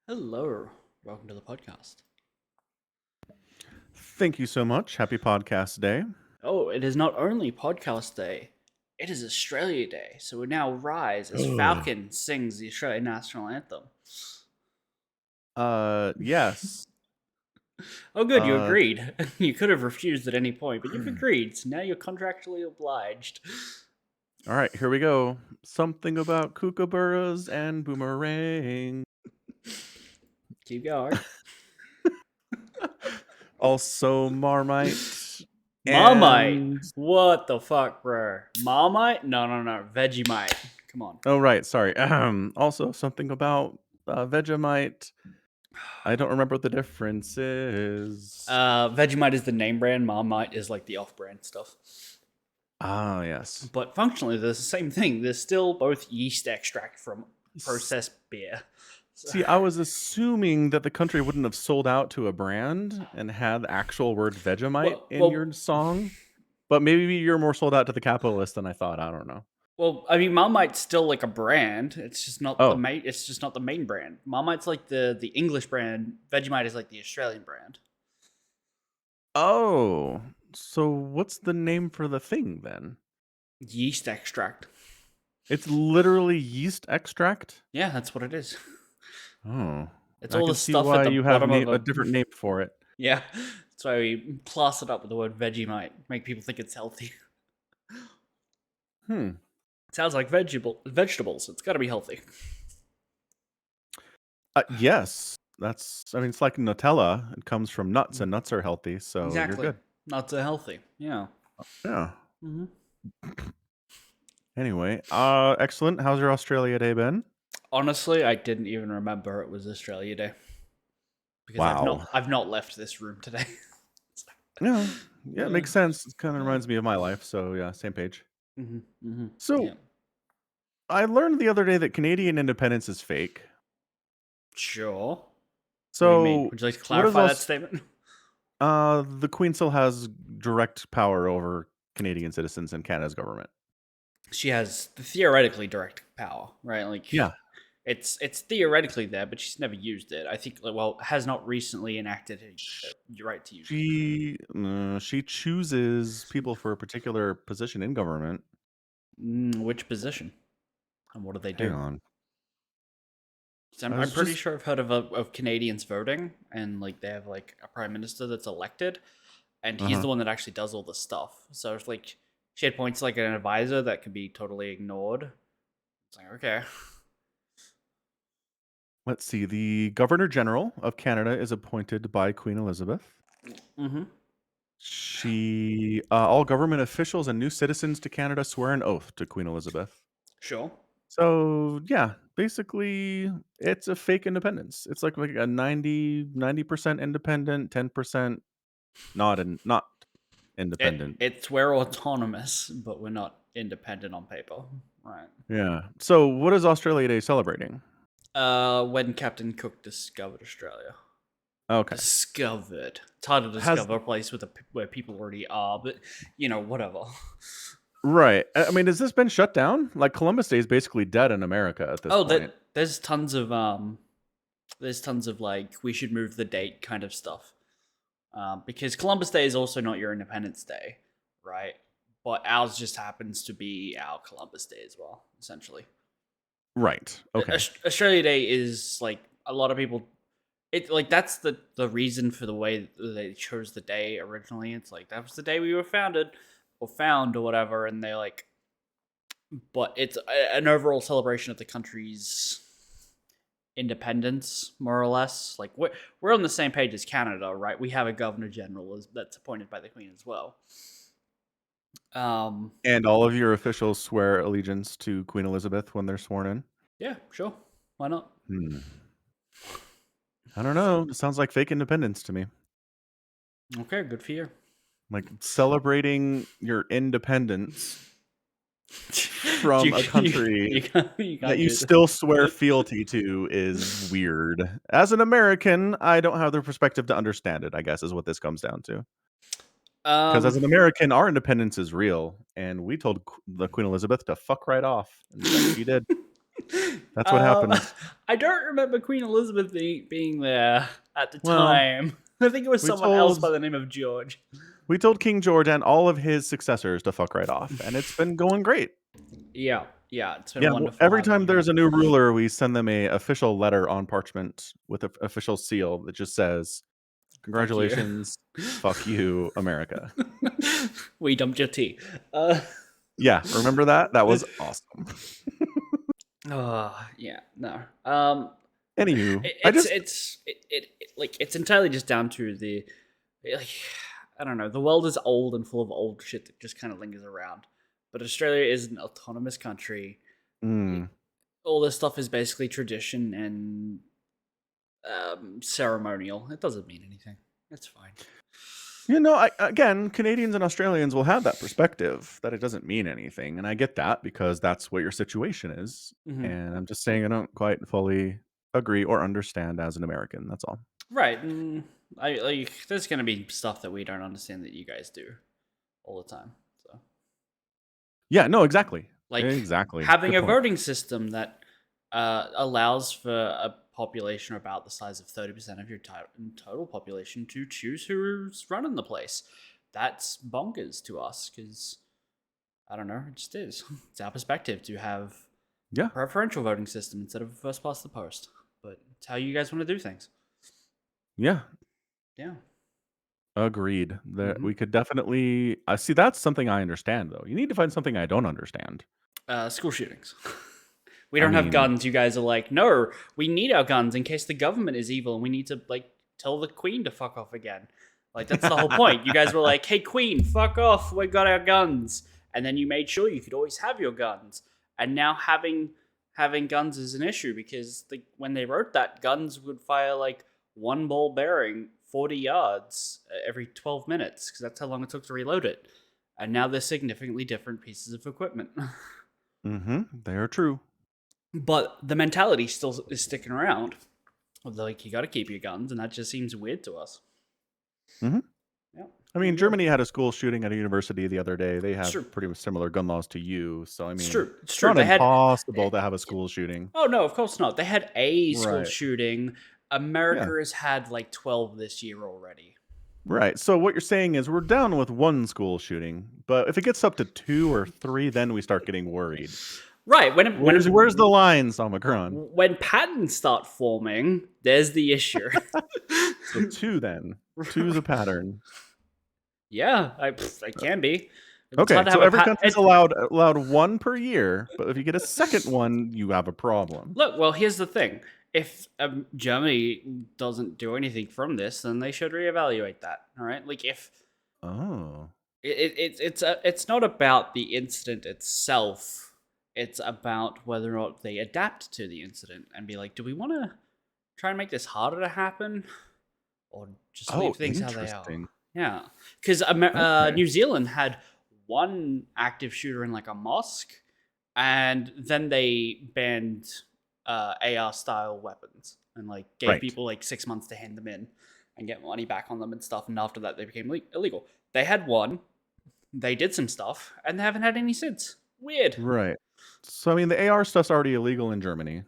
Hello, welcome to the podcast. Thank you so much. Happy podcast day. Oh, it is not only podcast day, it is Australia Day. So we now rise as Falcon sings the Australian national anthem. Yes. Oh, good, you Uh, agreed. You could have refused at any point, but you've agreed, so now you're contractually obliged. all right, here we go. Something about kookaburras and boomerang. Keep going. Also Marmite Marmite! and What the fuck, bro? Marmite? No, Vegemite. Come on. oh right, sorry. Also something about Vegemite. I don't remember what the difference is. Vegemite is the name brand, Marmite is like the off brand stuff. Ah, yes. But functionally, they're the same thing. They're still both yeast extract from processed beer. See, I was assuming that the country wouldn't have sold out to a brand and had the actual word Vegemite in your song. But maybe you're more sold out to the capitalist than I thought. I don't know. I mean, Marmite's still like a brand. It's just not the Oh. main. It's just not the main brand. Marmite's like the English brand. Vegemite is like the Australian brand. Oh. So what's the name for the thing then? Yeast extract. It's literally yeast extract? Yeah, that's what it is. Oh. It's I all can the see stuff why at the you have bottom of a different name for it. Yeah, that's why we class it up with the word Vegemite. Make people think it's healthy. Hmm. It sounds like vegetables. It's got to be healthy. Yes. I mean, it's like Nutella. It comes from nuts, and nuts are healthy, so Exactly. you're good. Nuts are healthy. Yeah. Yeah. Mm-hmm. Anyway, excellent. How's your Australia day been? Honestly, I didn't even remember it was Australia Day because Wow. I've not left this room today. Yeah. Yeah, it makes sense. It kind of reminds me of my life, so yeah, same page. So, Yeah. I learned the other day that Canadian independence is fake. Sure. What do you mean? So, Would you like to what is clarify that statement? the Queen still has direct power over Canadian citizens and Canada's government. She has theoretically direct power, right? Like, Yeah. it's theoretically there, but she's never used it. I think, has not recently enacted your right to use it. She chooses people for a particular position in government. Which position? And what do they Hang do? on. So I I'm was pretty just sure I've heard of Canadians voting, and like they have like a prime minister that's elected, and he's uh-huh. the one that actually does all the stuff. So if like she had points like an advisor that could be totally ignored, it's like okay. Let's see. The Governor General of Canada is appointed by Queen Elizabeth. Mm-hmm. All government officials and new citizens to Canada swear an oath to Queen Elizabeth. Sure. So yeah, basically it's a fake independence. It's like a 90% independent, 10% not independent. It's we're autonomous, but we're not independent on paper, right? Yeah. So what is Australia Day celebrating? When Captain Cook discovered Australia. Okay. Discovered. It's hard to discover a place where people already are, but whatever. Right. I mean, has this been shut down? Like Columbus Day is basically dead in America at this point. There's tons of like we should move the date kind of stuff, because Columbus Day is also not your Independence Day, right? But ours just happens to be our Columbus Day as well, essentially. Right. Okay. Australia Day is like a lot of people. It like that's the reason for the way they chose the day originally. It's like that was the day we were founded or found or whatever, and they like. But it's an overall celebration of the country's independence, more or less. Like we're on the same page as Canada, right? We have a governor general that's appointed by the Queen as well. And all of your officials swear allegiance to Queen Elizabeth when they're sworn in? Yeah, sure. Why not? I don't know. It sounds like fake independence to me. Okay, good for you. Like celebrating your independence from a country that you still swear fealty to is weird. As an American, I don't have the perspective to understand it, I guess, is what this comes down to. Because as an American, our independence is real, and we told the Queen Elizabeth to fuck right off, and she did. That's what happens. I don't remember Queen Elizabeth being there at the Well, time. I think it was we someone else by told the name of George. we told King George and all of his successors to fuck right off, and it's been going great. Yeah, it's been Yeah, well, wonderful every having time you. there's a new ruler, we send them a official letter on parchment with an official seal that just says, Fuck you. "Congratulations, fuck you, America." We dumped your tea. Yeah, remember that? That was awesome. Yeah, no. Anywho, It's entirely just down to the like, I don't know. The world is old and full of old shit that just kind of lingers around. But Australia is an autonomous country. Mm. All this stuff is basically tradition and ceremonial. It doesn't mean anything. It's fine. Again, Canadians and Australians will have that perspective that it doesn't mean anything, and I get that because that's what your situation is. Mm-hmm. And I'm just saying I don't quite fully agree or understand as an American. That's all. Right. There's gonna be stuff that we don't understand that you guys do all the time. So Yeah, no, exactly. like Exactly. having Good a point. voting system that allows for a population about the size of 30% of your total population to choose who's running the place. That's bonkers to us because I don't know, it just is. It's our perspective to have Yeah. a preferential voting system instead of first past the post. But it's how you guys want to do things. Yeah. Yeah. Agreed. That we could definitely see that's something I understand though. You need to find something I don't understand. School shootings. We I don't have mean, guns. You guys are like, no, we need our guns in case the government is evil and we need to like tell the queen to fuck off again. Like that's the whole point. You guys were like, hey queen, fuck off. We got our guns. And then you made sure you could always have your guns. And now having guns is an issue because when they wrote that, guns would fire like one ball bearing 40 yards every 12 minutes because that's how long it took to reload it. And now they're significantly different pieces of equipment. They are true. But the mentality still is sticking around. Like, you got to keep your guns, and that just seems weird to us. Mm-hmm. Yeah. I mean, Germany had a school shooting at a university the other day. They have True. pretty similar gun laws to you. So, I mean, It's true. it's not impossible to have a school shooting. Oh, no, of course not. They had a school Right. shooting. America has had like 12 this year already. Right. So what you're saying is we're down with one school shooting, but if it gets up to 2 or 3, then we start getting worried. Right. Where's the lines, Omicron? When patterns start forming, there's the issue. So 2 then. 2's a pattern. Yeah, it can be. It's Okay, hard to so have every country's allowed 1 per year, but if you get a second one, you have a problem. Look, well, here's the thing. If Germany doesn't do anything from this, then they should reevaluate that. All right, like if it's not about the incident itself. It's about whether or not they adapt to the incident and be like, do we want to try and make this harder to happen, or just leave things how they are? Yeah, because New Zealand had one active shooter in like a mosque, and then they banned AR style weapons and like gave people like 6 months to hand them in and get money back on them and stuff. And after that, they became illegal. They had one, they did some stuff, and they haven't had any since. Weird. Right. So I mean, the AR stuff's already illegal in Germany.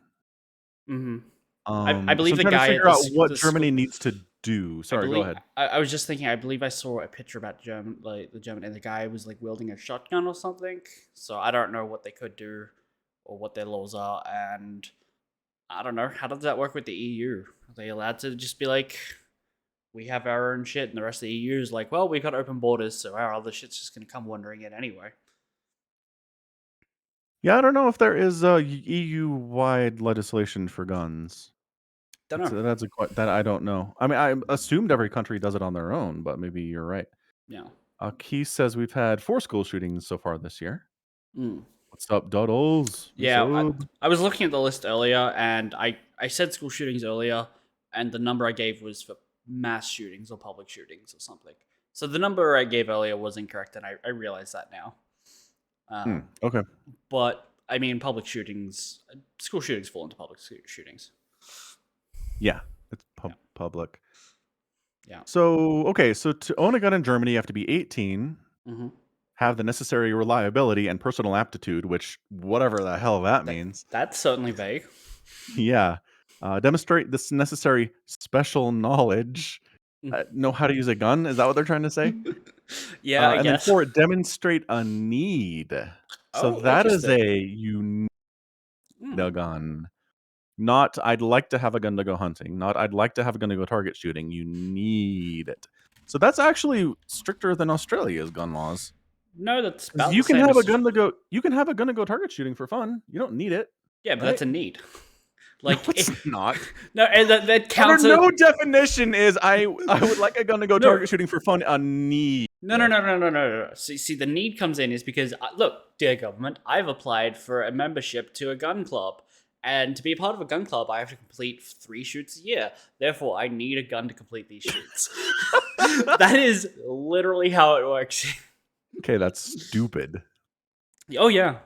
Mm-hmm. I believe so the guy to figure out what Germany needs to do. Sorry, go ahead. I was just thinking. I believe I saw a picture about the German, and the guy was like wielding a shotgun or something. So I don't know what they could do or what their laws are, and I don't know how does that work with the EU. Are they allowed to just be like, we have our own shit, and the rest of the EU is like, well, we've got open borders, so our other shit's just gonna come wandering in anyway. Yeah, I don't know if there is EU-wide legislation for guns. Don't know. That's that I don't know. I mean, I assumed every country does it on their own, but maybe you're right. Yeah. Keith says we've had 4 school shootings so far this year. Mm. What's up, Doddles? Yeah, I was looking at the list earlier, and I said school shootings earlier, and the number I gave was for mass shootings or public shootings or something. So the number I gave earlier was incorrect, and I realize that now. Okay. But, I mean, school shootings fall into public shootings. Yeah, it's public. Yeah. So, okay, so to own a gun in Germany, you have to be 18, have the necessary reliability and personal aptitude, which whatever the hell that means. That's certainly vague. Yeah. Demonstrate this necessary special knowledge. Know how to use a gun? Is that what they're trying to say? Yeah, I and guess. then 4, demonstrate a need. So that is you need a gun. Not I'd like to have a gun to go hunting. Not I'd like to have a gun to go target shooting. You need it. So that's actually stricter than Australia's gun laws. No, that's about You the can same have a as... gun to go. You can have a gun to go target shooting for fun. You don't need it. Yeah, but right? that's a need. Like no, it's not. No, and that counts. Under no definition is I would like a gun to go target shooting for fun. A need. No. See, the need comes in is because look, dear government, I've applied for a membership to a gun club, and to be a part of a gun club, I have to complete 3 shoots a year. Therefore, I need a gun to complete these shoots. That is literally how it works. Okay, that's stupid. Oh yeah.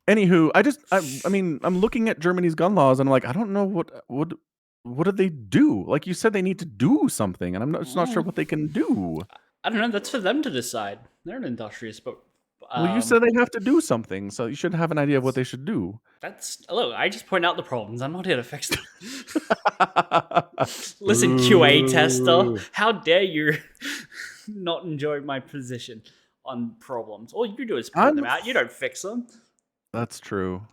Anywho, I mean, I'm looking at Germany's gun laws, and I'm like, I don't know what do they do? Like you said, they need to do something, and I'm not sure what they can do. I don't know. That's for them to decide. They're an industrious, but well, you said they have to do something, so you should have an idea of what they should do. Look, I just point out the problems. I'm not here to fix them. Listen, QA tester, how dare you not enjoy my position on problems? All you do is point them out. You don't fix them. That's true.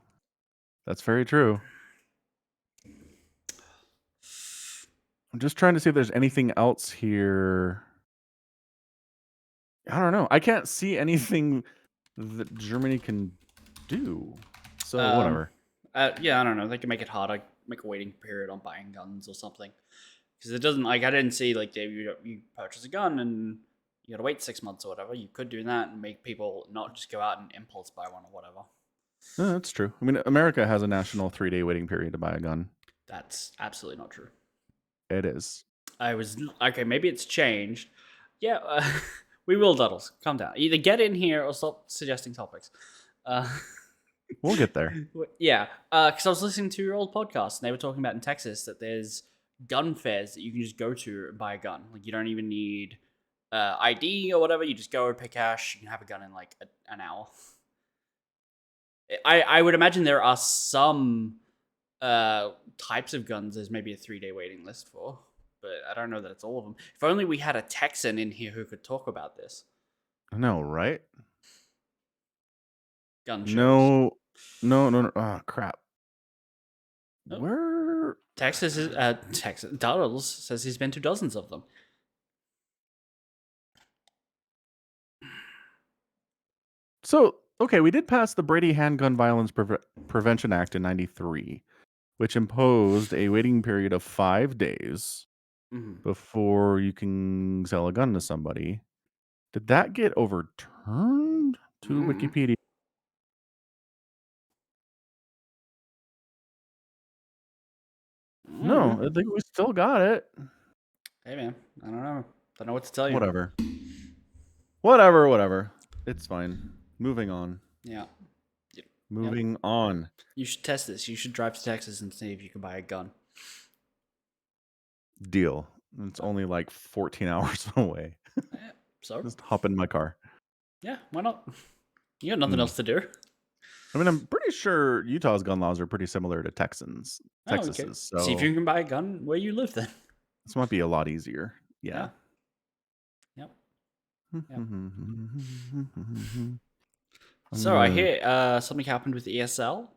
That's very true. I'm just trying to see if there's anything else here. I don't know. I can't see anything that Germany can do. So whatever. Yeah, I don't know. They can make it harder, make a waiting period on buying guns or something. Because it doesn't, like, I didn't see, like, you purchase a gun and you gotta wait 6 months or whatever. You could do that and make people not just go out and impulse buy one or whatever. That's true. I mean, America has a national 3-day waiting period to buy a gun. That's absolutely not true. It is. Okay, maybe it's changed. Yeah, we will, Duddles. Calm down. Either get in here or stop suggesting topics. We'll get there. Yeah, because I was listening to your old podcast, and they were talking about in Texas that there's gun fairs that you can just go to and buy a gun. Like, you don't even need ID or whatever. You just go, pay cash, you can have a gun in, like, an hour. I would imagine there are some types of guns there's maybe a 3-day waiting list for, but I don't know that it's all of them. If only we had a Texan in here who could talk about this. I know, right? Gun shows. No. Oh, crap. Oh. Where? Texas is Darrells says he's been to dozens of them. So, okay, we did pass the Brady Handgun Violence Prevention Act in '93, which imposed a waiting period of 5 days before you can sell a gun to somebody. Did that get overturned? To Wikipedia. No, I think we still got it. Hey, man. I don't know. Don't know what to tell you. Whatever. It's fine. Moving on. Yeah. Moving on. You should test this. You should drive to Texas and see if you can buy a gun. Deal. It's only like 14 hours away. So? Just hop in my car. Yeah, why not? You got nothing else to do. I mean, I'm pretty sure Utah's gun laws are pretty similar to Texas's. Okay. So see if you can buy a gun where you live then. This might be a lot easier. Yeah. Yep. So I hear something happened with ESL.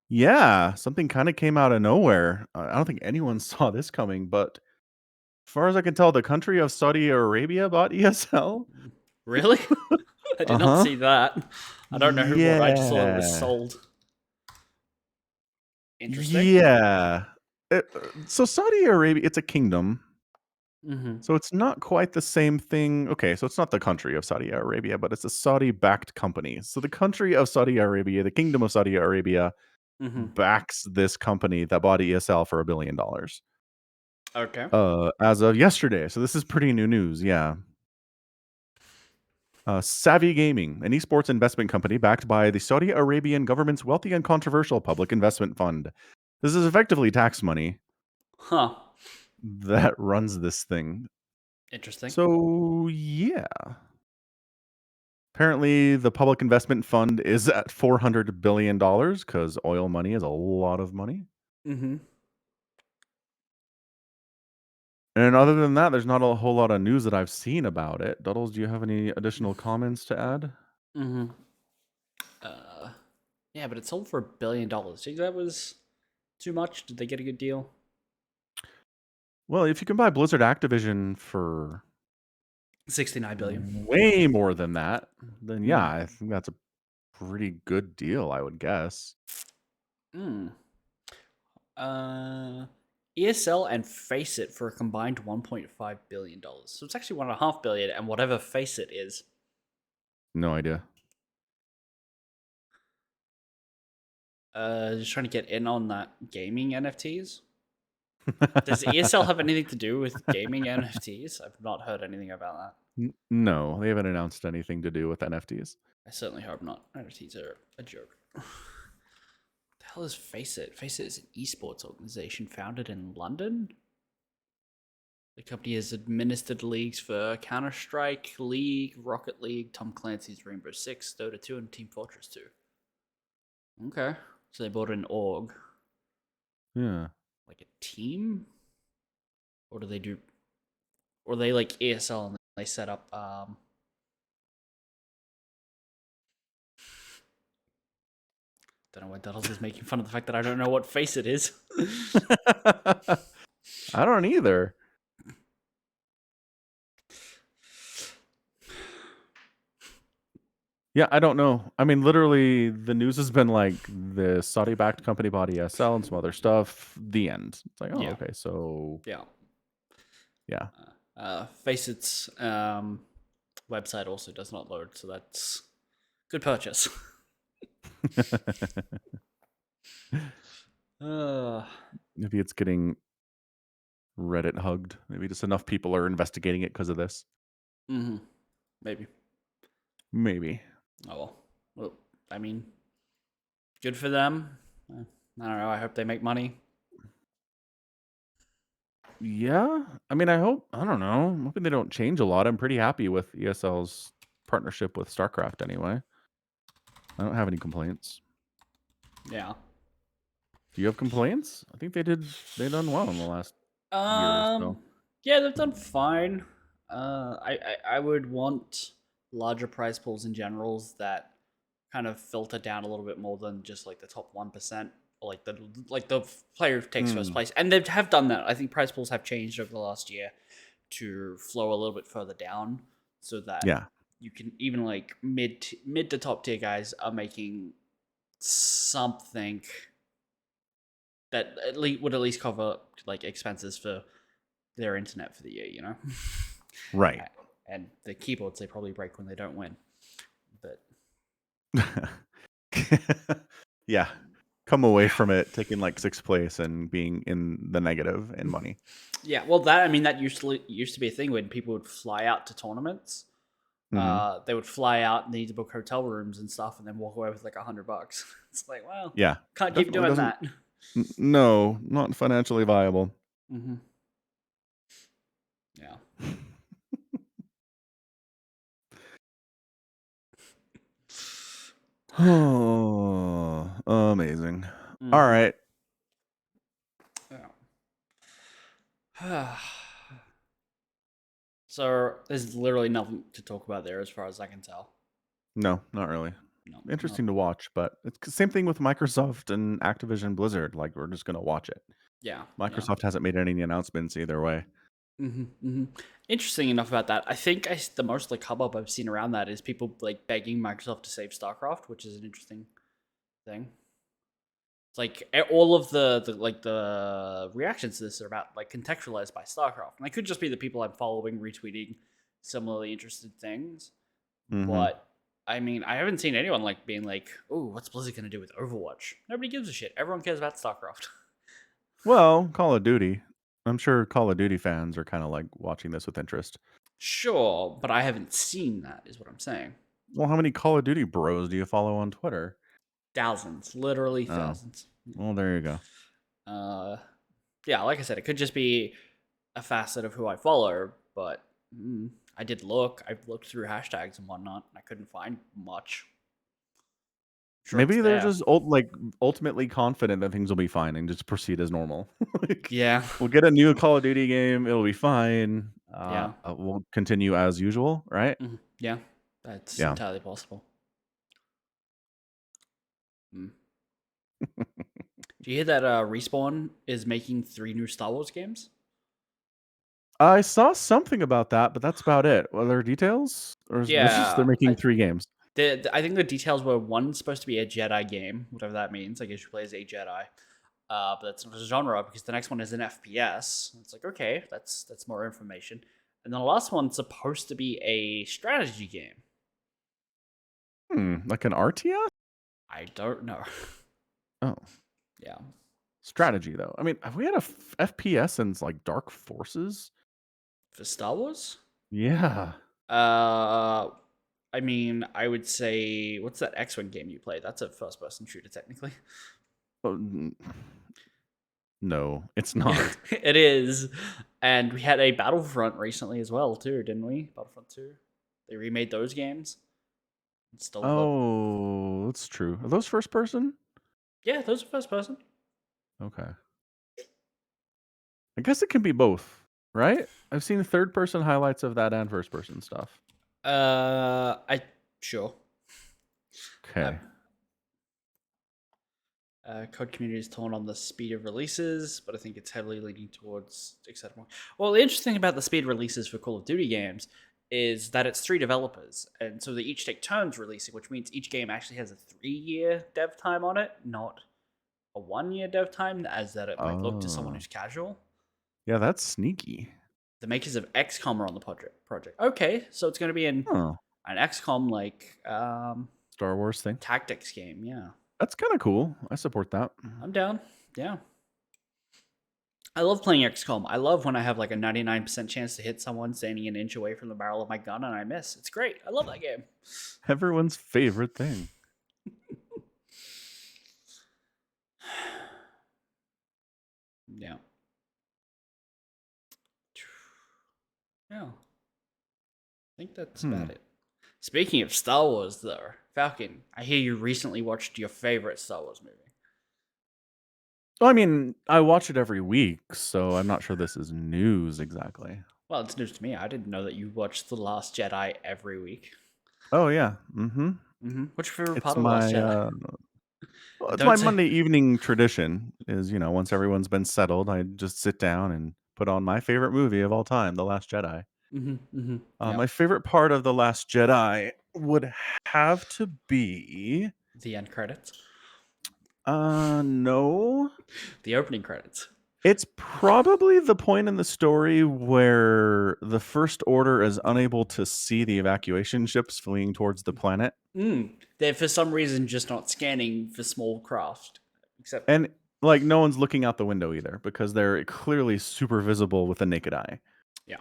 Yeah, something kind of came out of nowhere. I don't think anyone saw this coming, but as far as I can tell, the country of Saudi Arabia bought ESL. Really? I did not see that. I don't know what I just saw it was sold. Interesting. Yeah. So Saudi Arabia, it's a kingdom. Mm-hmm. So it's not quite the same thing. Okay, so it's not the country of Saudi Arabia, but it's a Saudi-backed company. So the country of Saudi Arabia, the kingdom of Saudi Arabia, backs this company that bought ESL for $1 billion. Okay. As of yesterday. So this is pretty new news. Yeah. Savvy Gaming, an esports investment company backed by the Saudi Arabian government's wealthy and controversial public investment fund. This is effectively tax money. Huh. That runs this thing. Interesting. So, yeah. Apparently, the public investment fund is at $400 billion because oil money is a lot of money. Mm-hmm. And other than that, there's not a whole lot of news that I've seen about it. Duddles, do you have any additional comments to add? Mm-hmm. Yeah, but it sold for $1 billion. Do you think that was too much? Did they get a good deal? Well, if you can buy Blizzard Activision for 69 billion. way more than that, then yeah, Mm. I think that's a pretty good deal, I would guess. Mm. ESL and Faceit for a combined $1.5 billion. So it's actually $1.5 billion, and whatever Faceit is. No idea. Just trying to get in on that gaming NFTs. Does ESL have anything to do with gaming NFTs? I've not heard anything about that. No, they haven't announced anything to do with NFTs. I certainly hope not. NFTs are a joke. The hell is Faceit? Faceit is an esports organization founded in London. The company has administered leagues for Counter-Strike, League, Rocket League, Tom Clancy's Rainbow Six, Dota 2, and Team Fortress 2. Okay. So they bought an org. Yeah. Like a team? Or do they do... Or they like ESL and they set up... Don't know why Duddles is making fun of the fact that I don't know what Faceit is. I don't either. Yeah, I don't know. I mean, literally, the news has been like the Saudi-backed company bought ESL and some other stuff. The end. It's like, oh, Yeah. okay, so Yeah. yeah. Faceit's website also does not load, so that's good purchase. Maybe it's getting Reddit hugged. Maybe just enough people are investigating it because of this. Mm-hmm. Maybe. Oh well. I mean, good for them. I don't know. I hope they make money. Yeah, I mean, I don't know. I'm hoping they don't change a lot. I'm pretty happy with ESL's partnership with StarCraft anyway. I don't have any complaints. Yeah. Do you have complaints? I think they done well in the last year or so. Yeah, they've done fine. I would want larger prize pools in generals that kind of filter down a little bit more than just like the top 1%, or like the player who takes first place. And they have done that. I think prize pools have changed over the last year to flow a little bit further down, so that Yeah. you can even like mid to top tier guys are making something that would at least cover like expenses for their internet for the year, you know? Right. And the keyboards they probably break when they don't win. But yeah. Come away from it taking like 6th place and being in the negative in money. Yeah, well, that used to be a thing when people would fly out to tournaments. Mm-hmm. They would fly out and they need to book hotel rooms and stuff, and then walk away with like $100. It's like, well, Yeah, can't keep doing that. No, not financially viable. Mm-hmm. Yeah. Oh, amazing. Mm-hmm. All right. Yeah. So there's literally nothing to talk about there as far as I can tell. No, not really. No, Interesting to watch, but it's the same thing with Microsoft and Activision Blizzard. Like, we're just going to watch it. Yeah. Microsoft hasn't made any announcements either way. Mm-hmm, mm-hmm. Interesting enough about that. I think the most like hubbub I've seen around that is people like begging Microsoft to save StarCraft, which is an interesting thing. It's like all of the reactions to this are about like contextualized by StarCraft, and it could just be the people I'm following retweeting similarly interested things. Mm-hmm. But I mean, I haven't seen anyone like being like, "Oh, what's Blizzard gonna do with Overwatch?" Nobody gives a shit. Everyone cares about StarCraft. Well, Call of Duty. I'm sure Call of Duty fans are kind of like watching this with interest. Sure, but I haven't seen that, is what I'm saying. Well, how many Call of Duty bros do you follow on Twitter? Thousands, literally thousands. Well, there you go. Yeah, like I said, it could just be a facet of who I follow, but I did look. I've looked through hashtags and whatnot. And I couldn't find much. Sure, it's Maybe they're there. just ultimately confident that things will be fine and just proceed as normal. Yeah. We'll get a new Call of Duty game. It'll be fine. Yeah. We'll continue as usual, right? Yeah. That's Yeah. entirely possible. Mm. Do you hear that Respawn is making 3 new Star Wars games? I saw something about that, but that's about it. Are there details? Or is this just they're Yeah. making 3 games? I think the details were one's supposed to be a Jedi game, whatever that means. I guess you play as a Jedi. But that's not a genre because the next one is an FPS. It's like, okay, that's more information. And then the last one's supposed to be a strategy game. Like an RTS? I don't know. Oh. Yeah. Strategy though. I mean, have we had a FPS since like Dark Forces? For Star Wars? Yeah. I mean, I would say, what's that X-Wing game you play? That's a first-person shooter, technically. Oh, no, it's not. It is. And we had a Battlefront recently as well, too, didn't we? Battlefront 2. They remade those games. Oh, that's true. Are those first person? Yeah, those are first person. Okay. I guess it can be both, right? I've seen third person highlights of that and first person stuff. Sure. Okay. Code community is torn on the speed of releases, but I think it's heavily leaning towards acceptable. Well, the interesting about the speed releases for Call of Duty games is that it's 3 developers, and so they each take turns releasing, which means each game actually has a 3-year dev time on it, not a 1-year dev time, as that it might look to someone who's casual. Yeah, that's sneaky. The makers of XCOM are on the project. Okay, so it's going to be an XCOM like Star Wars thing, tactics game. Yeah, that's kind of cool. I support that. I'm down. Yeah, I love playing XCOM. I love when I have like a 99% chance to hit someone standing an inch away from the barrel of my gun and I miss. It's great. I love that game. Everyone's favorite thing. Yeah. Yeah. I think that's about it. Speaking of Star Wars, though, Falcon, I hear you recently watched your favorite Star Wars movie. Well, I mean, I watch it every week, so I'm not sure this is news exactly. Well, it's news to me. I didn't know that you watched The Last Jedi every week. Oh yeah. What's your favorite It's part of The Last Jedi? well, it's Don't my say. Monday evening tradition. Is once everyone's been settled, I just sit down and put on my favorite movie of all time, The Last Jedi. Yeah. My favorite part of The Last Jedi would have to be The end credits. No. The opening credits. It's probably the point in the story where the First Order is unable to see the evacuation ships fleeing towards the planet. They're for some reason just not scanning for small craft. And like no one's looking out the window either because they're clearly super visible with the naked eye. Yeah.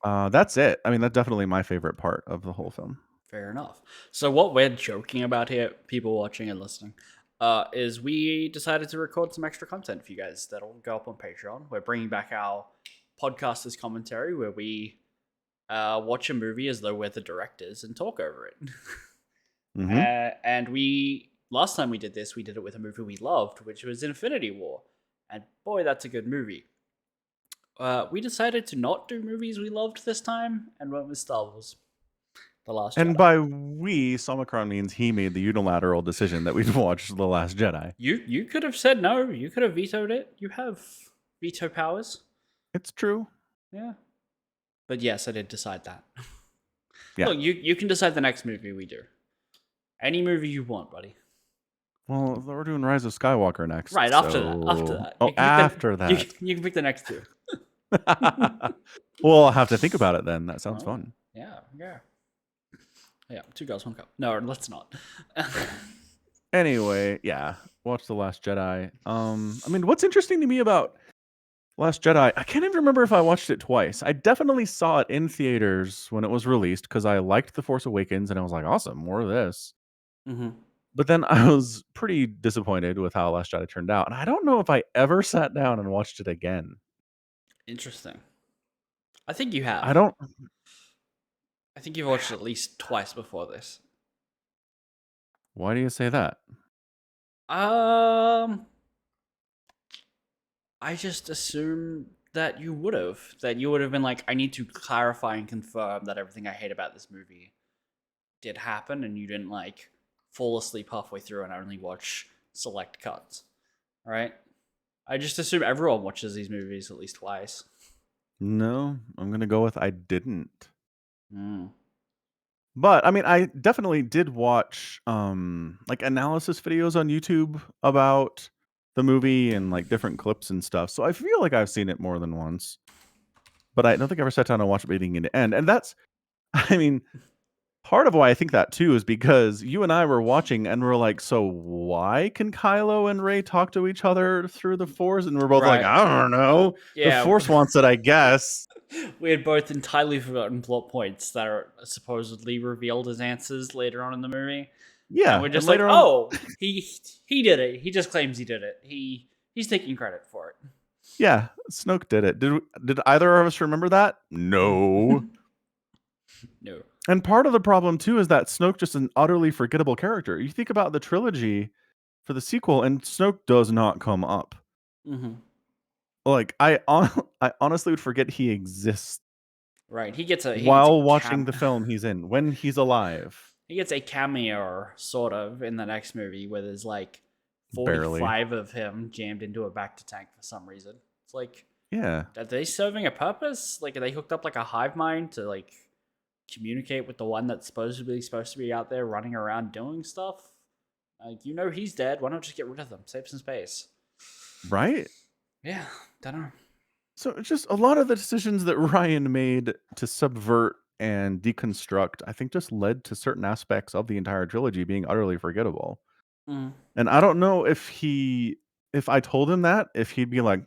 That's it. I mean, that's definitely my favorite part of the whole film. Fair enough. So what we're joking about here, people watching and listening, is we decided to record some extra content for you guys that'll go up on Patreon. We're bringing back our podcasters commentary where we watch a movie as though we're the directors and talk over it. And last time we did this, we did it with a movie we loved, which was Infinity War. And boy, that's a good movie. We decided to not do movies we loved this time and went with Star Wars. The Last Jedi. And by we, Somicron means he made the unilateral decision that we'd watch The Last Jedi. You could have said no. You could have vetoed it. You have veto powers. It's true. Yeah. But yes, I did decide that. Yeah. Look, you can decide the next movie we do. Any movie you want, buddy. Well, we're doing Rise of Skywalker next. Right, after that. Oh, after that. You can pick the next two. Well, I'll have to think about it then. That sounds fun. Yeah. Yeah, 2 girls, 1 cup. No, let's not. Anyway, yeah, watch The Last Jedi. I mean, what's interesting to me about Last Jedi, I can't even remember if I watched it twice. I definitely saw it in theaters when it was released because I liked The Force Awakens and I was like, awesome, more of this. But then I was pretty disappointed with how Last Jedi turned out. And I don't know if I ever sat down and watched it again. Interesting. I think you have. I don't. I think you've watched it at least twice before this. Why do you say that? I just assume that you would have. That you would have been like, I need to clarify and confirm that everything I hate about this movie did happen, and you didn't like fall asleep halfway through and only watch select cuts. Right? I just assume everyone watches these movies at least twice. No, I'm gonna go with I didn't. Mm. But I mean, I definitely did watch like analysis videos on YouTube about the movie and like different clips and stuff. So I feel like I've seen it more than once. But I don't think I ever sat down and watched it beginning to end. And that's I mean, part of why I think that too is because you and I were watching and we're like, so why can Kylo and Rey talk to each other through the Force? And we're both like, Right. I don't know. The Yeah. Force wants it, I guess. We had both entirely forgotten plot points that are supposedly revealed as answers later on in the movie. And Yeah. we're And just like, later on, oh, he did it. He just claims he did it. He's taking credit for it. yeah, Snoke did it. Did either of us remember that? No. No. And part of the problem too is that Snoke just an utterly forgettable character. You think about the trilogy for the sequel, and Snoke does not come up. Mm-hmm. Like I honestly would forget he exists Right. He gets a while watching the film he's in when he's alive. he gets a cameo sort of in the next movie where there's like Barely. 45 of him jammed into a back to tank for some reason. It's like, Yeah. are they serving a purpose? Like, are they hooked up like a hive mind to like communicate with the one that's supposedly supposed to be out there running around doing stuff? Like, he's dead. Why not just get rid of them? Save some space. Right? Yeah, don't know. So it's just a lot of the decisions that Ryan made to subvert and deconstruct, I think just led to certain aspects of the entire trilogy being utterly forgettable. Mm, And I don't know if I told him that, if he'd be like,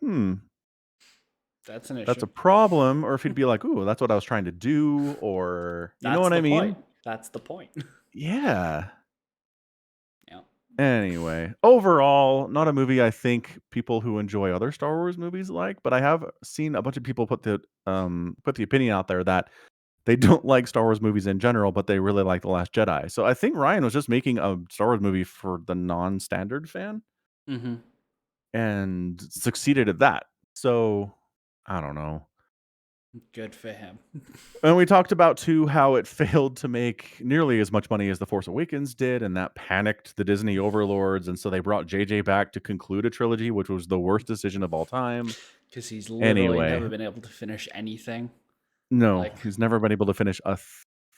that's an that's issue. a problem, or if he'd be like, ooh, that's what I was trying to do, or you know That's what the I mean? point. That's the point. Yeah. Yeah. Anyway, overall, not a movie I think people who enjoy other Star Wars movies like, but I have seen a bunch of people put the opinion out there that they don't like Star Wars movies in general, but they really like The Last Jedi. So I think Ryan was just making a Star Wars movie for the non-standard fan Mm-hmm. and succeeded at that. So I don't know. Good for him. And we talked about too how it failed to make nearly as much money as The Force Awakens did, and that panicked the Disney overlords, and so they brought JJ back to conclude a trilogy, which was the worst decision of all time. Because he's literally Anyway, never been able to finish anything. no, Like, he's never been able to finish a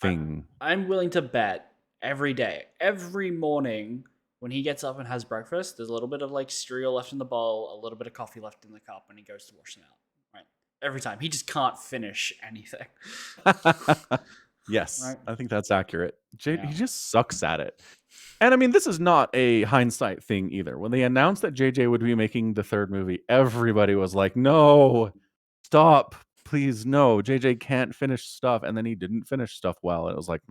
thing. I'm willing to bet every day, every morning when he gets up and has breakfast, there's a little bit of like cereal left in the bowl, a little bit of coffee left in the cup, and he goes to wash them out. Right. Every time. He just can't finish anything. Yes, Right. I think that's accurate. Yeah. He just sucks at it. And I mean, this is not a hindsight thing either. When they announced that JJ would be making the third movie, everybody was like, no, stop, please, no. JJ can't finish stuff. And then he didn't finish stuff well. It was like,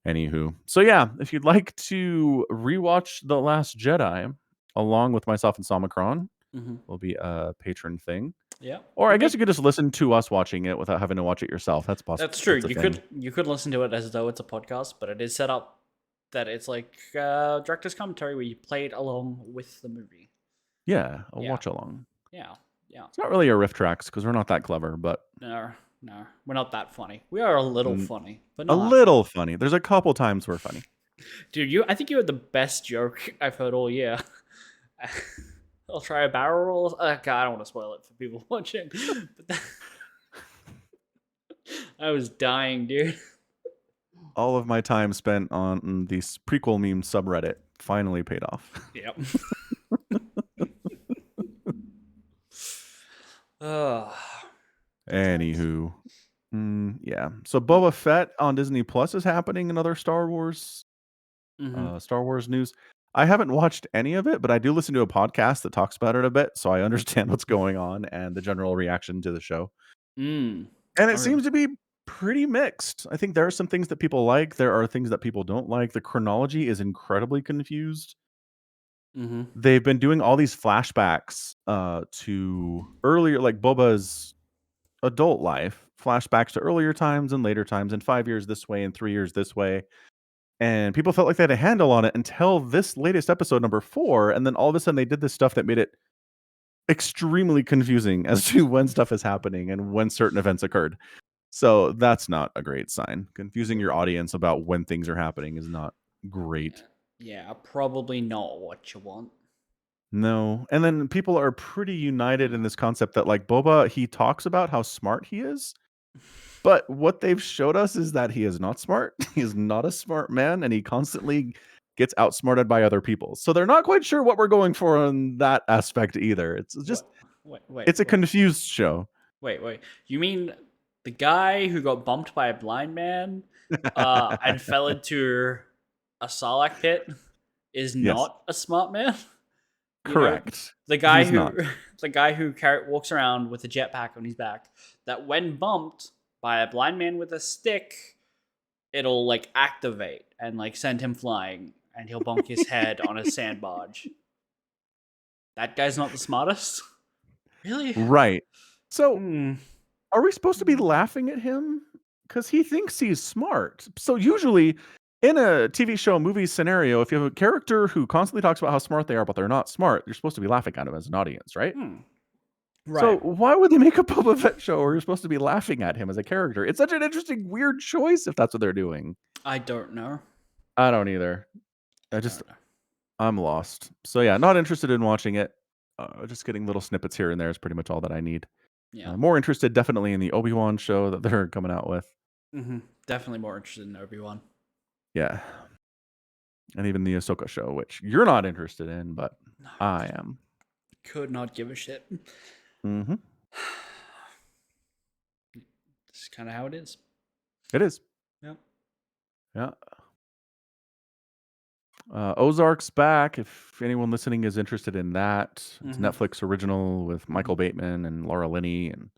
Anywho. So yeah, if you'd like to rewatch The Last Jedi along with myself and Somicron, will be a patron thing. Yeah. Or I guess you could just listen to us watching it without having to watch it yourself. That's possible. That's true. That's You could listen to it as though it's a podcast, but it is set up that it's like director's commentary where you play it along with the movie. Yeah, a watch along. Yeah. Yeah. It's not really a riff tracks because we're not that clever, but No, we're not that funny. We are a little funny, but a not little funny. There's a couple times we're funny. Dude, I think you had the best joke I've heard all year. I'll try a barrel roll. God, I don't want to spoil it for people watching. But I was dying, dude. All of my time spent on the prequel meme subreddit finally paid off. Yep. Anywho. Yeah. So Boba Fett on Disney Plus is happening. Another Star Wars news. I haven't watched any of it, but I do listen to a podcast that talks about it a bit, so I understand what's going on and the general reaction to the show. And it seems to be pretty mixed. I think there are some things that people like. There are things that people don't like. The chronology is incredibly confused. They've been doing all these flashbacks to earlier, like Boba's adult life flashbacks to earlier times and later times, and 5 years this way and 3 years this way. And people felt like they had a handle on it until this latest episode, number 4, and then all of a sudden they did this stuff that made it extremely confusing as to when stuff is happening and when certain events occurred. So that's not a great sign. Confusing your audience about when things are happening is not great. Yeah, probably not what you want. No. And then people are pretty united in this concept that, like, Boba, he talks about how smart he is, but what they've showed us is that he is not smart. He is not a smart man, and he constantly gets outsmarted by other people. So they're not quite sure what we're going for on that aspect either. It's just it's a confused show. Wait. You mean the guy who got bumped by a blind man and fell into a Sarlacc pit is not a smart man? Correct. The guy who walks around with a jetpack on his back, that when bumped by a blind man with a stick, it'll like activate and like send him flying, and he'll bonk his head on a sand barge. That guy's not the smartest? Really? Right. So are we supposed to be laughing at him? Because he thinks he's smart. So usually in a TV show, movie scenario, if you have a character who constantly talks about how smart they are, but they're not smart, you're supposed to be laughing at him as an audience, right? Right. So why would they make a Boba Fett show where you're supposed to be laughing at him as a character? It's such an interesting, weird choice if that's what they're doing. I don't know. I don't either. I'm lost. So yeah, not interested in watching it. Just getting little snippets here and there is pretty much all that I need. Yeah. More interested definitely in the Obi-Wan show that they're coming out with. Definitely more interested in Obi-Wan. Yeah. And even the Ahsoka show, which you're not interested in, but I am. Could not give a shit. Mm-hmm. This is kind of how it is. It is. Yep. Yeah. Ozark's back. If anyone listening is interested in that, it's Netflix original with Michael Bateman and Laura Linney and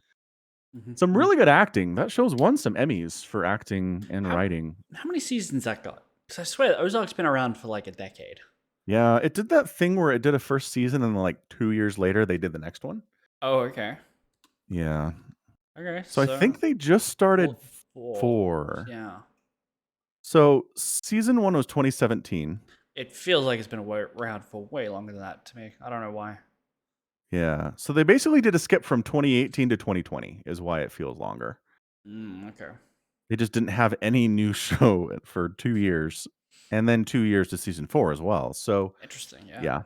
some really good acting. That show's won some Emmys for acting and writing. How many seasons that got? Because I swear Ozark's been around for like a decade. Yeah, it did that thing where it did a first season and like 2 years later they did the next one. Oh, okay. Yeah. Okay. So I think they just started 4. Yeah. So season 1 was 2017. It feels like it's been around for way longer than that to me. I don't know why. Yeah. So they basically did a skip from 2018 to 2020 is why it feels longer. Okay. They just didn't have any new show for 2 years, and then 2 years to season 4 as well. So interesting. Yeah.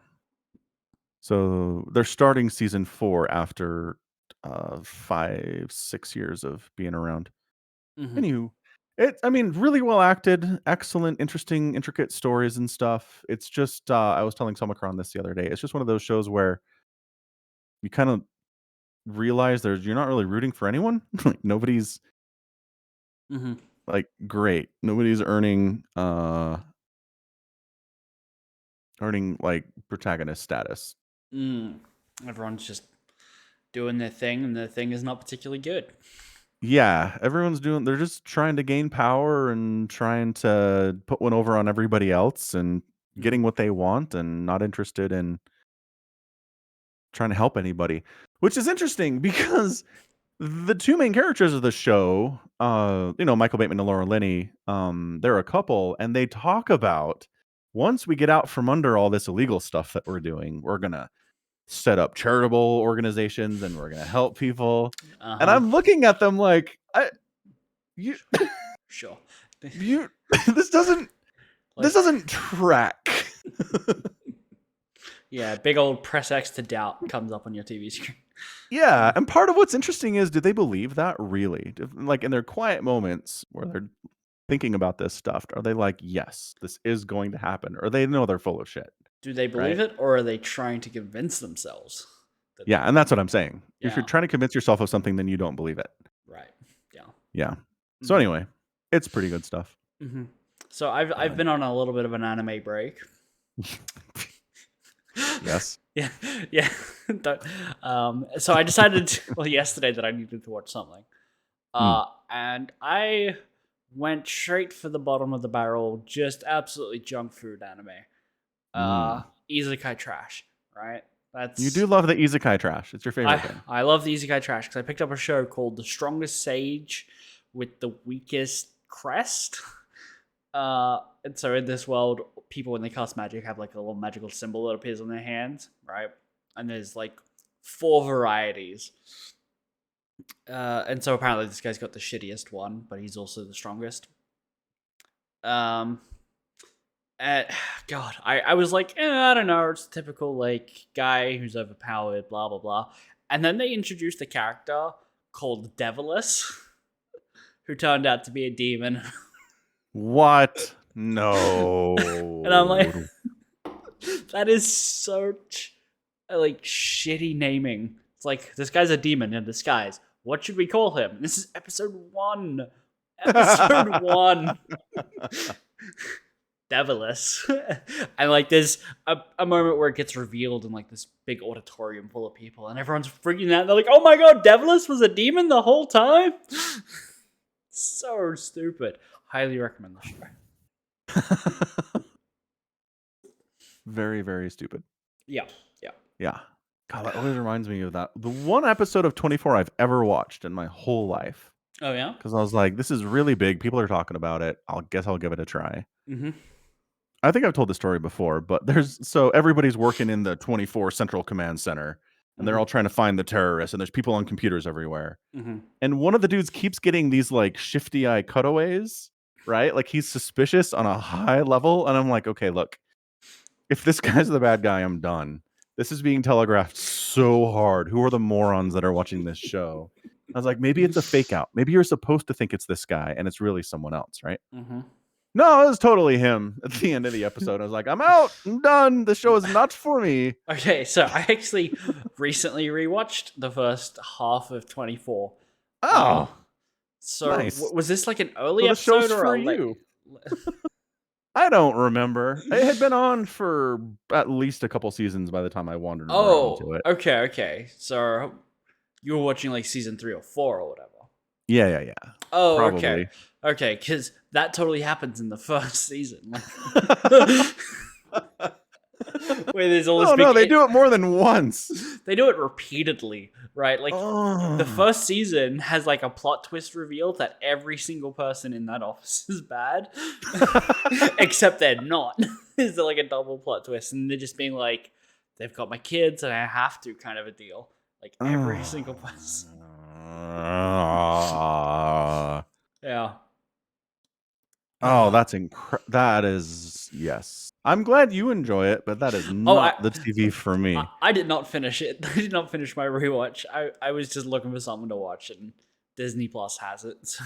So they're starting season 4 after 5-6 years of being around. Anywho, really well acted, excellent, interesting, intricate stories and stuff. It's just I was telling Somicron this the other day. It's just one of those shows where you kind of realize you're not really rooting for anyone. Like nobody's like great. Nobody's earning like protagonist status. Everyone's just doing their thing, and their thing is not particularly good. Yeah, they're just trying to gain power and trying to put one over on everybody else and getting what they want and not interested in trying to help anybody. Which is interesting because the two main characters of the show, Michael Bateman and Laura Linney, they're a couple, and they talk about once we get out from under all this illegal stuff that we're doing, we're gonna set up charitable organizations and we're gonna help people. And I'm looking at them like, sure, this doesn't track. Yeah, big old press X to doubt comes up on your TV screen. Yeah, and part of what's interesting is, do they believe that really? Like in their quiet moments where they're thinking about this stuff, are they like, yes, this is going to happen? Or they know they're full of shit? Do they believe it, or are they trying to convince themselves? Yeah, and that's what I'm saying. If you're trying to convince yourself of something, then you don't believe it. Right. Yeah. Yeah. So anyway, it's pretty good stuff. So I've been on a little bit of an anime break. Yes. Yeah. So I decided yesterday that I needed to watch something. And I went straight for the bottom of the barrel, just absolutely junk food anime. Isekai trash, right? You do love the isekai trash. It's your favorite thing. I love the isekai trash because I picked up a show called The Strongest Sage with the Weakest Crest. And so in this world, people when they cast magic have like a little magical symbol that appears on their hands, right? And there's like 4 varieties. And so apparently this guy's got the shittiest one, but he's also the strongest. God, I was like, I don't know, it's a typical like guy who's overpowered, blah blah blah. And then they introduced a character called Devilus, who turned out to be a demon. What? No. And I'm like, that is such like shitty naming. It's like, this guy's a demon in disguise. What should we call him? This is episode 1. Episode 1. Devilus. And like there's a moment where it gets revealed in like this big auditorium full of people and everyone's freaking out. They're like, oh my god, Devilus was a demon the whole time? So stupid. Highly recommend the show. Very, very stupid. Yeah. God, that always reminds me of that. The one episode of 24 I've ever watched in my whole life. Oh yeah? Because I was like, this is really big. People are talking about it. I'll give it a try. Mm-hmm. I think I've told the story before, but everybody's working in the 24 Central Command Center, and they're all trying to find the terrorists, and there's people on computers everywhere. Mm-hmm. And one of the dudes keeps getting these like shifty eye cutaways, right? Like he's suspicious on a high level, and I'm like, okay, look, if this guy's the bad guy, I'm done. This is being telegraphed so hard. Who are the morons that are watching this show? I was like, maybe it's a fake out. Maybe you're supposed to think it's this guy, and it's really someone else, right? Mm-hmm. No, it was totally him at the end of the episode. I was like, I'm out. I'm done. The show is not for me. Okay, so I actually recently rewatched the first half of 24. Oh. So nice. Was this like an early the episode show's or for you? I don't remember. It had been on for at least a couple seasons by the time I wandered around to it. Okay. So you were watching like season 3 or 4 or whatever. Yeah. Oh, probably. Okay, because that totally happens in the first season. Where there's all this no, they do it more than once. They do it repeatedly, right? Like the first season has like a plot twist reveal that every single person in that office is bad, except they're not. It's like a double plot twist, and they're just being like, they've got my kids, and I have to, kind of a deal. Like every single person. Yeah. Oh, that is yes. I'm glad you enjoy it, but that is not the TV for me. I did not finish it. I did not finish my rewatch. I was just looking for something to watch, and Disney Plus has it. So.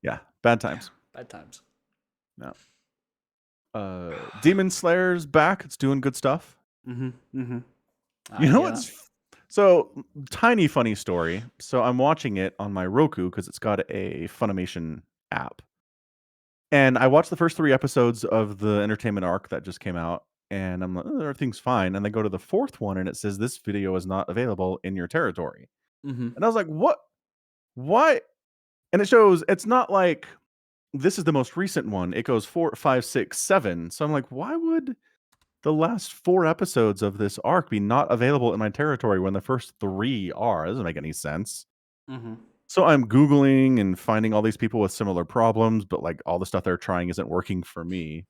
Yeah. Bad times. Bad times. No. Demon Slayer's back. It's doing good stuff. Mm-hmm. You know what's so tiny funny story. So I'm watching it on my Roku because it's got a Funimation app. And I watched the first 3 episodes of the entertainment arc that just came out, and I'm like, everything's fine. And they go to the 4th one, and it says this video is not available in your territory. Mm-hmm. And I was like, what? Why? And it shows it's not like this is the most recent one. It goes 4, 5, 6, 7. So I'm like, why would the last 4 episodes of this arc be not available in my territory when the first 3 are? It doesn't make any sense. Mm-hmm. So I'm Googling and finding all these people with similar problems, but like all the stuff they're trying isn't working for me.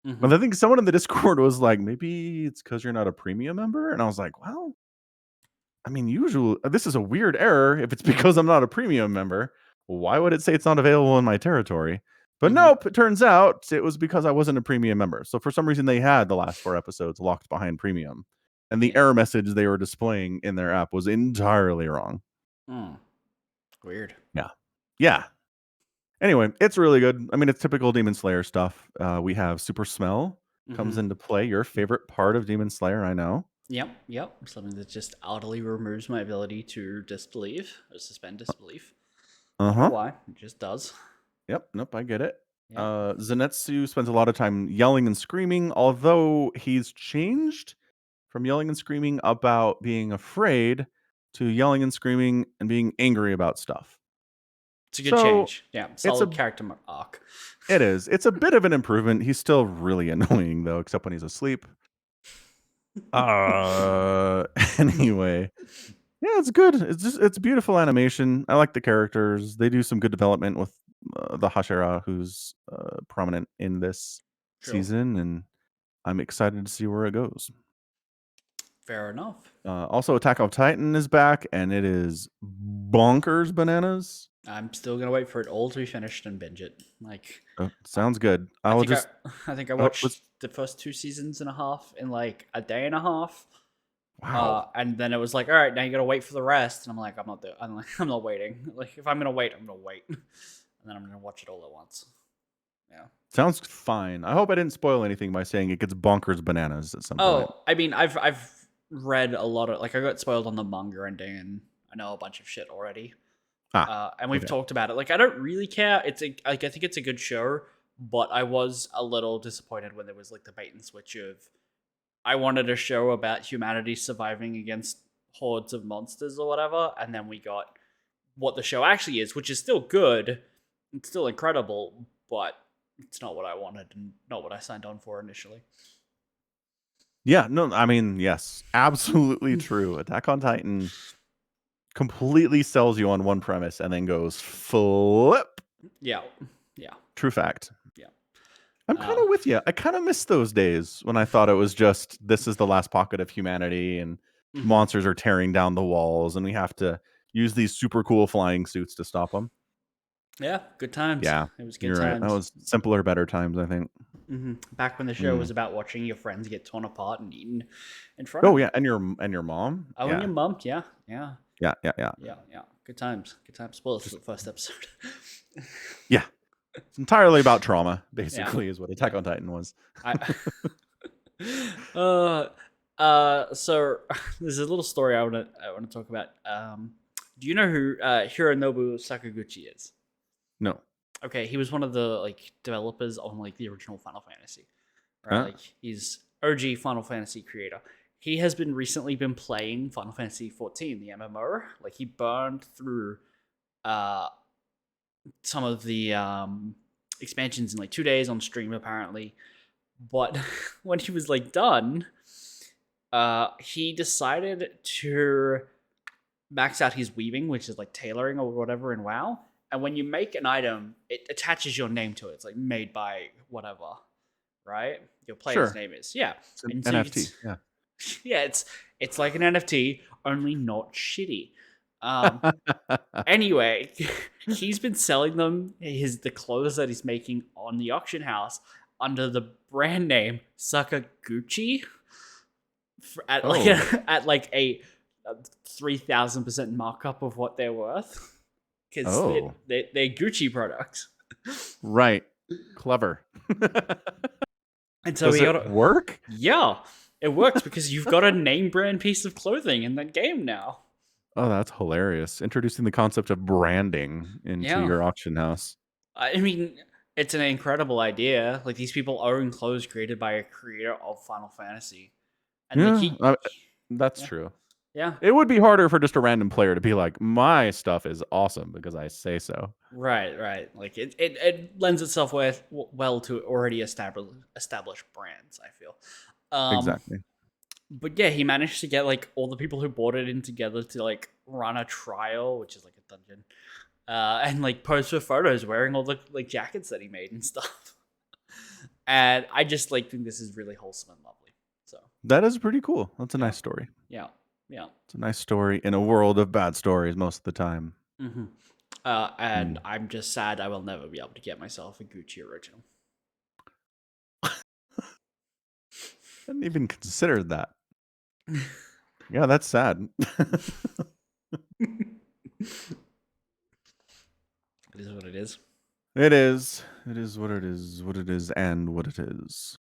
Mm-hmm. But I think someone in the Discord was like, maybe it's because you're not a premium member. And I was like, well, I mean, usually this is a weird error. If it's because I'm not a premium member, why would it say it's not available in my territory? But nope, it turns out it was because I wasn't a premium member. So for some reason, they had the last 4 episodes locked behind premium. And the error message they were displaying in their app was entirely wrong. Weird. Yeah. Anyway, it's really good. I mean, it's typical Demon Slayer stuff. We have Super Smell comes into play. Your favorite part of Demon Slayer, I know. Yep. Something that just utterly removes my ability to disbelieve or suspend disbelief. Why? It just does. Yep. Nope. I get it. Zenitsu spends a lot of time yelling and screaming, although he's changed from yelling and screaming about being afraid to yelling and screaming and being angry about stuff. It's a good change. Yeah, it's a solid character arc. It is. It's a bit of an improvement. He's still really annoying though, except when he's asleep. Anyway. Yeah, it's good. It's beautiful animation. I like the characters. They do some good development with the Hashira, who's prominent in this season, and I'm excited to see where it goes. Fair enough. Also, Attack on Titan is back, and it is bonkers bananas. I'm still gonna wait for it all to be finished and binge it. Like, sounds good. I think I watched the first 2 seasons and a half in like a day and a half. Wow. And then it was like, all right, now you gotta wait for the rest. And I'm like, I'm not waiting. Like, if I'm gonna wait, I'm gonna wait, and then I'm gonna watch it all at once. Yeah. Sounds fine. I hope I didn't spoil anything by saying it gets bonkers bananas at some point. Oh, I mean, I've read a lot of, like, I got spoiled on the manga ending, and I know a bunch of shit already. And we've talked about it. Like, I don't really care. I think it's a good show, but I was a little disappointed when there was like the bait and switch of, I wanted a show about humanity surviving against hordes of monsters or whatever, and then we got what the show actually is, which is still good. It's still incredible, but it's not what I wanted and not what I signed on for initially. Yeah, no, I mean, yes, absolutely true. Attack on Titan completely sells you on one premise and then goes flip. Yeah. True fact. Yeah. I'm kind of with you. I kind of miss those days when I thought it was just, this is the last pocket of humanity and monsters are tearing down the walls and we have to use these super cool flying suits to stop them. Yeah, good times. Yeah, it was good you're times. Right. That was simpler, better times, I think. Back when the show was about watching your friends get torn apart and eaten in front. Oh yeah, and your mom. Oh, yeah. And your mom. Yeah. Good times. Spoilers for the first episode. Yeah, it's entirely about trauma. Basically, is what Attack on Titan was. So there's a little story I want to talk about. Do you know who Hironobu Sakaguchi is? No. Okay, he was one of the like developers on like the original Final Fantasy, right? Huh? Like, he's OG Final Fantasy creator. He has recently been playing Final Fantasy 14, the MMO. Like, he burned through some of the expansions in like 2 days on stream apparently. But when he was like done, he decided to max out his weaving, which is like tailoring or whatever in WoW. And when you make an item, it attaches your name to it. It's like made by whatever, right? Your player's name is. Yeah. It's an NFT. Yeah. Yeah, it's like an NFT, only not shitty. Anyway, he's been selling them the clothes that he's making on the auction house under the brand name Sakaguchi at like a 3,000% markup of what they're worth. Because they're Gucci products. Right. Clever. And so Does it work? Yeah. It works because you've got a name brand piece of clothing in that game now. Oh, that's hilarious. Introducing the concept of branding into your auction house. I mean, it's an incredible idea. Like, these people own clothes created by a creator of Final Fantasy. And that's true. Yeah. It would be harder for just a random player to be like, my stuff is awesome because I say so. Right. Like, it lends itself well to already established brands, I feel. Exactly. But yeah, he managed to get like all the people who bought it in together to like run a trial, which is like a dungeon, and like pose for photos wearing all the like jackets that he made and stuff. And I just like think this is really wholesome and lovely. So that is pretty cool. That's a nice story. Yeah. It's a nice story in a world of bad stories most of the time. And I'm just sad I will never be able to get myself a Gucci original. I hadn't even considered that. Yeah, that's sad. It is what it is. It is. It is what it is, what it is, and what it is.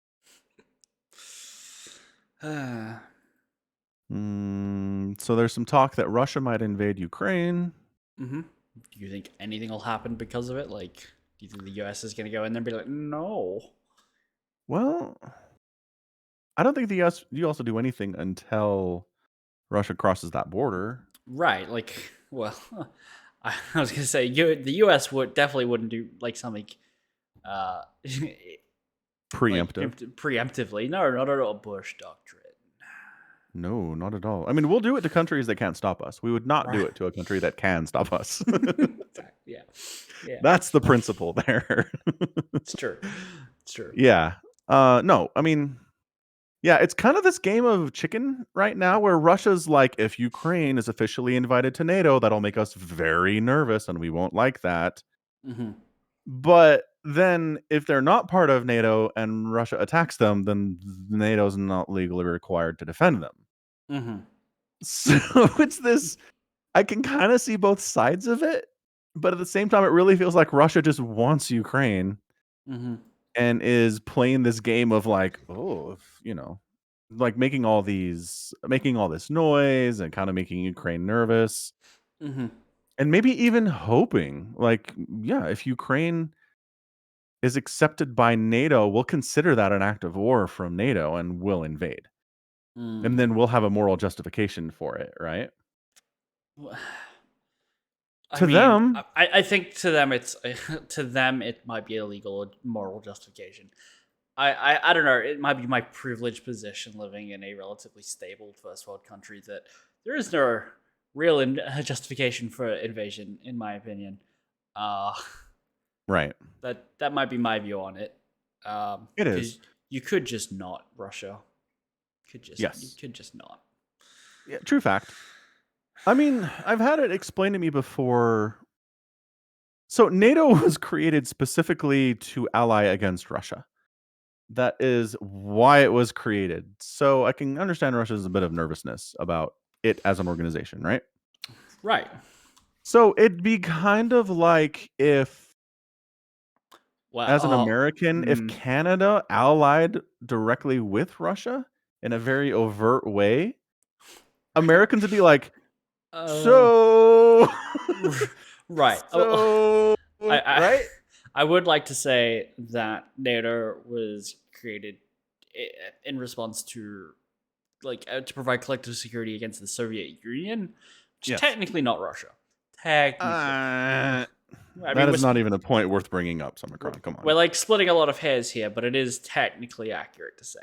So there's some talk that Russia might invade Ukraine. Do you think anything will happen because of it? Like, do you think the US is going to go in there and be like, no? Well, I don't think the US also do anything until Russia crosses that border. Right. Like, well, I was gonna say the U.S. definitely wouldn't do like something, uh, like Preemptive. preemptively. No, not at all. Bush doctrine. No, not at all. I mean, we'll do it to countries that can't stop us. We would not do Right. it to a country that can stop us. Yeah. Yeah. That's the principle there. It's true. It's true. Yeah. No, I mean, yeah, it's kind of this game of chicken right now where Russia's like, if Ukraine is officially invited to NATO, that'll make us very nervous and we won't like that. Mm-hmm. But then if they're not part of NATO and Russia attacks them, then NATO's not legally required to defend them. Mm-hmm. So it's this, I can kind of see both sides of it, but at the same time, it really feels like Russia just wants Ukraine Mm-hmm. and is playing this game of like, oh, like making all this noise and kind of making Ukraine nervous. Mm-hmm. And maybe even hoping, like, yeah, if Ukraine is accepted by NATO, we'll consider that an act of war from NATO and we'll invade. And then we'll have a moral justification for it, right? I To mean, them, I think to them it's to them it might be a legal moral justification. I don't know. It might be my privileged position living in a relatively stable first world country that there is no real justification for invasion, in my opinion. Uh, right. that might be my view on it. It is. Because you could just not Russia. You Yes. could just not. Yeah, true fact. I mean, I've had it explained to me before. So NATO was created specifically to ally against Russia. That is why it was created. So I can understand Russia's a bit of nervousness about it as an organization, right? Right. So it'd be kind of like if, as an Well, American, if Canada allied directly with Russia in a very overt way, Americans would be like, so, right. so, I right? I would like to say that NATO was created in response to to provide collective security against the Soviet Union, which is Yes. technically not Russia. Technically, That mean, is not even a point worth bringing up, Summercron. Come on. We're like splitting a lot of hairs here, but it is technically accurate to say.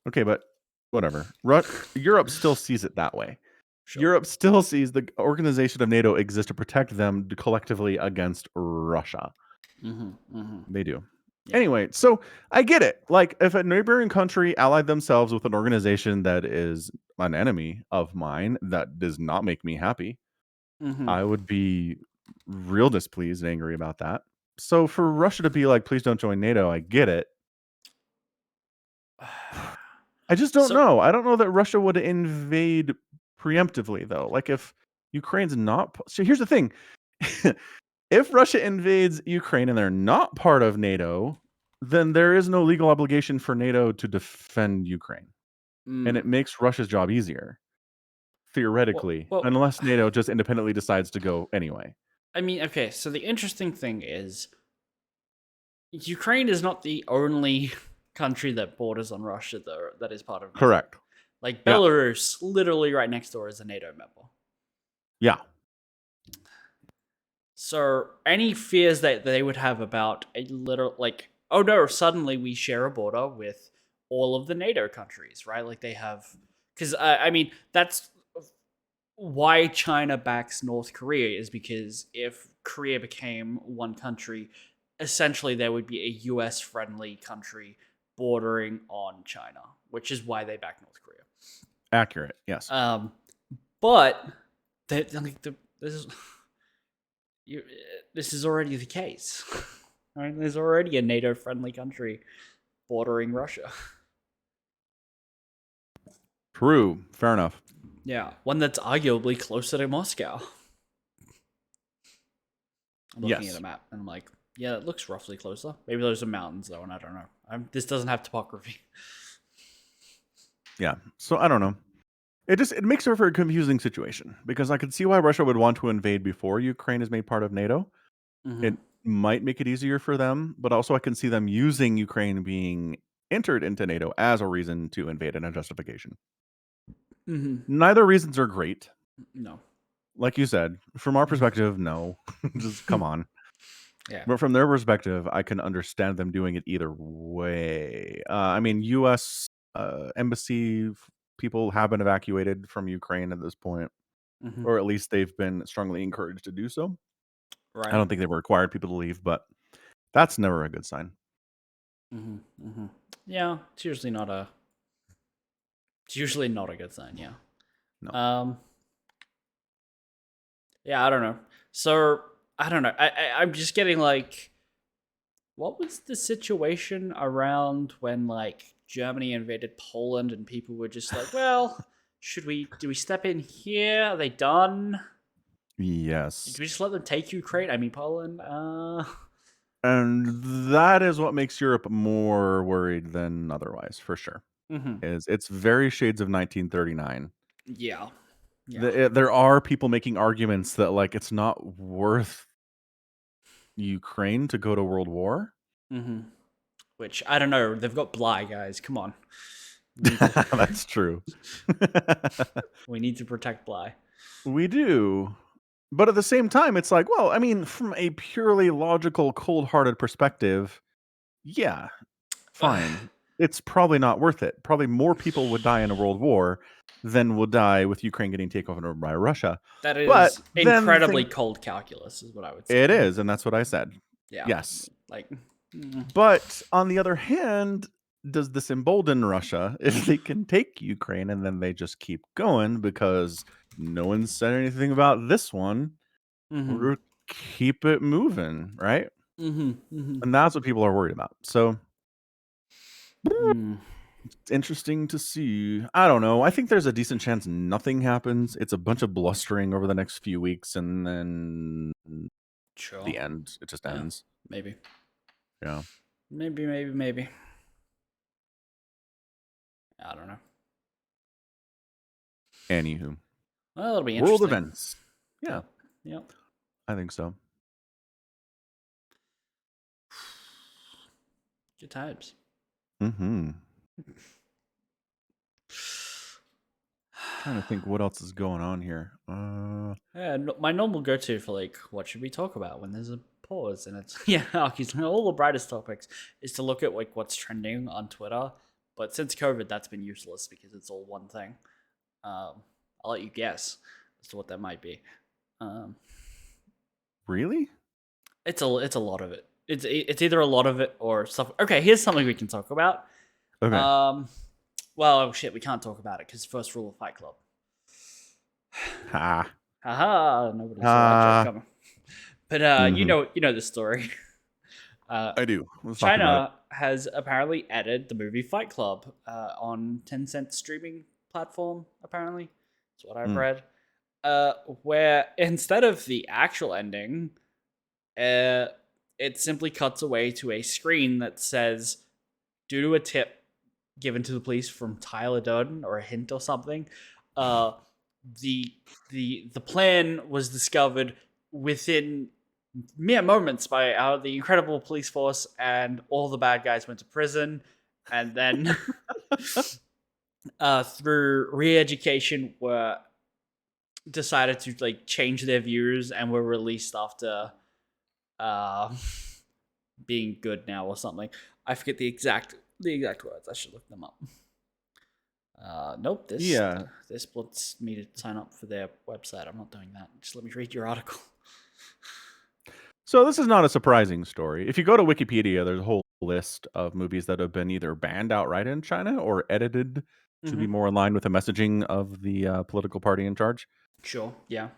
Okay, but whatever. Europe still sees it that way. Sure. Europe still sees the organization of NATO exist to protect them collectively against Russia. They do. Yeah. Anyway, so I get it. Like, if a neighboring country allied themselves with an organization that is an enemy of mine, that does not make me happy. I would be real displeased and angry about that. So for Russia to be like, please don't join NATO, I get it. I just don't know. I don't know that Russia would invade preemptively, though. Like, if Ukraine's not... So here's the thing. If Russia invades Ukraine and they're not part of NATO, then there is no legal obligation for NATO to defend Ukraine. And it makes Russia's job easier, theoretically, unless NATO just independently decides to go anyway. I mean, okay, so the interesting thing is Ukraine is not the only country that borders on Russia, though, that is part of NATO. Correct. Like, Belarus, literally right next door, is a NATO member. Yeah. So any fears that they would have about a little, like, oh no, suddenly we share a border with all of the NATO countries, right? Like, they have, because I mean, that's why China backs North Korea, is because if Korea became one country, essentially there would be a US friendly country bordering on China, which is why they back North Korea. Accurate, yes. But this is already the case. Right? There's already a NATO friendly country bordering Russia. True. Fair enough. Yeah, one that's arguably closer to Moscow. I'm looking at a map and I'm like, yeah, it looks roughly closer. Maybe those are mountains though, and I don't know. This doesn't have topography. Yeah, so I don't know. It makes for a very confusing situation, because I can see why Russia would want to invade before Ukraine is made part of NATO. It might make it easier for them, but also I can see them using Ukraine being entered into NATO as a reason to invade and a justification. Neither reasons are great. No. like you said, from our perspective, no. Just come on. Yeah. But from their perspective, I can understand them doing it either way. I mean, U.S. Embassy people have been evacuated from Ukraine at this point, or at least they've been strongly encouraged to do so. Right. I don't think they've required people to leave, but that's never a good sign. Yeah, it's usually not a good sign. Yeah. No. Yeah, I don't know. So I don't know. I'm just getting like, what was the situation around when like Germany invaded Poland and people were just like, well, do we step in here? Are they done? Yes. Do we just let them take Ukraine? I mean Poland. And that is what makes Europe more worried than otherwise, for sure. Is it's very shades of 1939. Yeah. There are people making arguments that like it's not worth Ukraine to go to World War. Which I don't know. They've got Bly, guys. Come on. That's true. We need to protect Bly. We do. But at the same time, it's like, well, I mean, from a purely logical, cold-hearted perspective, yeah, fine. It's probably not worth it. Probably more people would die in a world war than would die with Ukraine getting taken over by Russia. That is but incredibly cold calculus, is what I would say. It is, and that's what I said. Yeah. Yes. Like, but on the other hand, does this embolden Russia if they can take Ukraine and then they just keep going because no one said anything about this one? Or keep it moving, right? And that's what people are worried about. So it's interesting to see. I don't know. I think there's a decent chance nothing happens. It's a bunch of blustering over the next few weeks, and then the end. It just ends. Maybe. Yeah. Maybe. I don't know. Anywho. Well, it'll be World events. Yeah. Yep. I think so. Good times. Trying to think what else is going on here. Yeah, my normal go-to for like what should we talk about when there's a pause, and it's all the brightest topics is to look at like what's trending on Twitter. But since COVID, that's been useless because it's all one thing. I'll let you guess as to what that might be. Really? It's a lot of it. It's either a lot of it or stuff. Okay, here's something we can talk about. Okay. Well, oh shit, we can't talk about it because first rule of Fight Club. Ha. Haha, nobody saw that joke coming. But you know the story. I do. China has apparently added the movie Fight Club on Tencent streaming platform, apparently. That's what I've read. Where instead of the actual ending, it simply cuts away to a screen that says, due to a tip given to the police from Tyler Durden or a hint or something, the plan was discovered within mere moments by the incredible police force, and all the bad guys went to prison, and then through re-education were decided to like change their views and were released after being good now or something. I forget the exact words. I should look them up. Nope. This wants me to sign up for their website. I'm not doing that. Just let me read your article. So this is not a surprising story. If you go to Wikipedia, there's a whole list of movies that have been either banned outright in China or edited to be more in line with the messaging of the political party in charge. Sure. Yeah.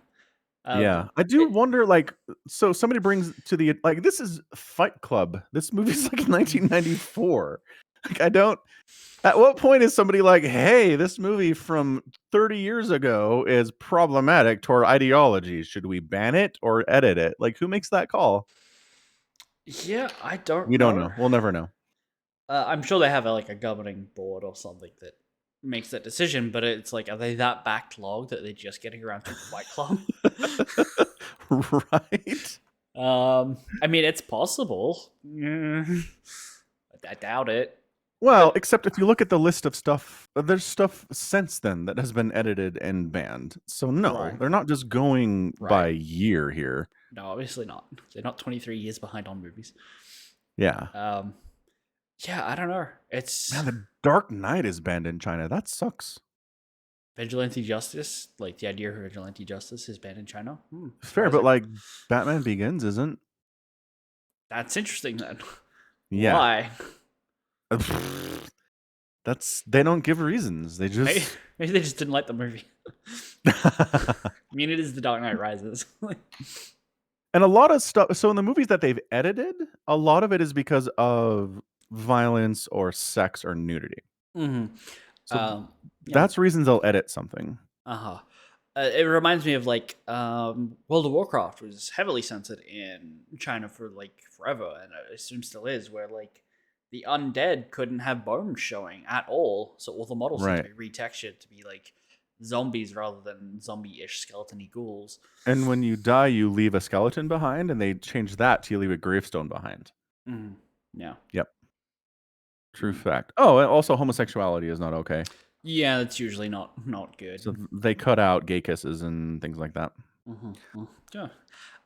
Yeah, I do wonder, like, so somebody brings to the, like, this is Fight Club. This movie's like 1994. Like, at what point is somebody like, hey, this movie from 30 years ago is problematic to our ideology. Should we ban it or edit it? Like, who makes that call? Yeah, I don't know. We don't know. We'll never know. I'm sure they have a governing board or something that makes that decision, but it's like, are they that backlogged that they're just getting around to Fight Club? Right. I mean, it's possible. I doubt it. Well, But except if you look at the list of stuff, there's stuff since then that has been edited and banned. So no, right, they're not just going by right. year here. No, obviously not. They're not 23 years behind on movies. Yeah. Um, yeah, I don't know. It's Man, the Dark Knight is banned in China. That sucks. vigilante justice. Like the idea of vigilante justice is banned in China. Fair, but Surprising. like Batman Begins isn't. That's interesting then. Yeah. Why? That's they don't give reasons. They Maybe, just maybe they just didn't like the movie. I mean, it is The Dark Knight Rises. And a lot of stuff so in the movies that they've edited, a lot of it is because of violence or sex or nudity. hmm So yeah. that's reasons they'll edit something. Uh-huh. It reminds me of like World of Warcraft was heavily censored in China for like forever, and I assume still is, where like the undead couldn't have bones showing at all, so all the models had Right. to be retextured to be like zombies rather than zombie-ish skeleton-y ghouls. And when you die, you leave a skeleton behind, and they change that to you leave a gravestone behind. Mm. Yeah. Yep. True fact. Oh, and also homosexuality is not okay. Yeah, that's usually not good. So they cut out gay kisses and things like that. Yeah.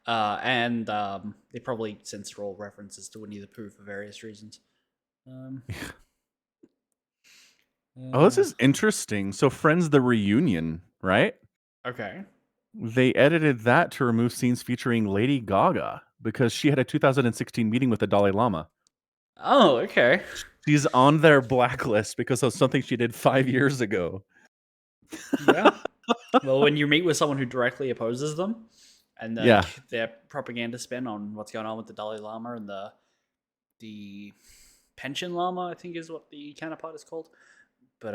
And they probably censor all references to Winnie the Pooh for various reasons. Oh, this is interesting. So Friends the Reunion, right? Okay. They edited that to remove scenes featuring Lady Gaga because she had a 2016 meeting with the Dalai Lama. Oh, okay. She's on their blacklist because of something she did 5 years ago. Yeah. Well, when you meet with someone who directly opposes them, and Yeah. their propaganda spin on what's going on with the Dalai Lama and the pension Lama, I think is what the counterpart is called. But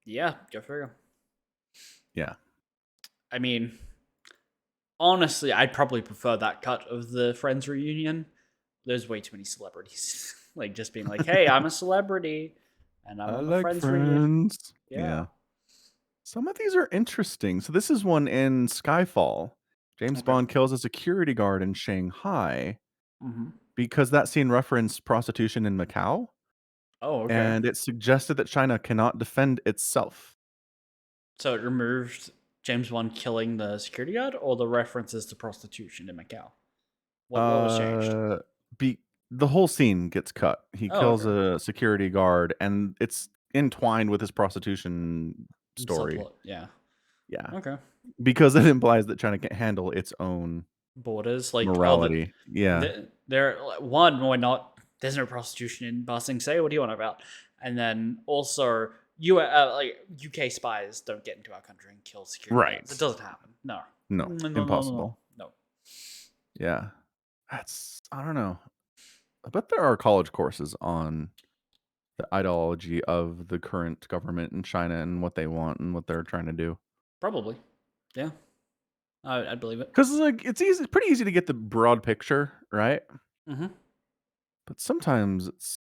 yeah, go figure. Yeah. I mean, honestly, I'd probably prefer that cut of the Friends reunion. There's way too many celebrities, like just being like, "Hey, I'm a celebrity, and I'm I on the like Friends reunion." Friends. Yeah. Some of these are interesting. So this is one in Skyfall. James Okay. Bond kills a security guard in Shanghai Mm-hmm. because that scene referenced prostitution in Macau, Oh, okay. and it suggested that China cannot defend itself. So it removed James Bond killing the security guard, or the references to prostitution in Macau. What was changed? Uh, be the whole scene gets cut. He Oh, kills okay. a security guard, and it's entwined with his prostitution story. Subplot. Yeah. Yeah, Okay. because it implies that China can't handle its own Borders like morality. Yeah, they're one. Why not? There's no prostitution in Ba Sing Se. What do you want about? And then also, like UK spies don't get into our country and kill security guards. It right. doesn't happen. No. No, No. No. No. No. impossible. No. Yeah, that's I don't know. I bet there are college courses on the ideology of the current government in China and what they want and what they're trying to do. Probably. Yeah. I'd believe it. Because like it's pretty easy to get the broad picture, right? Mm-hmm. But sometimes it's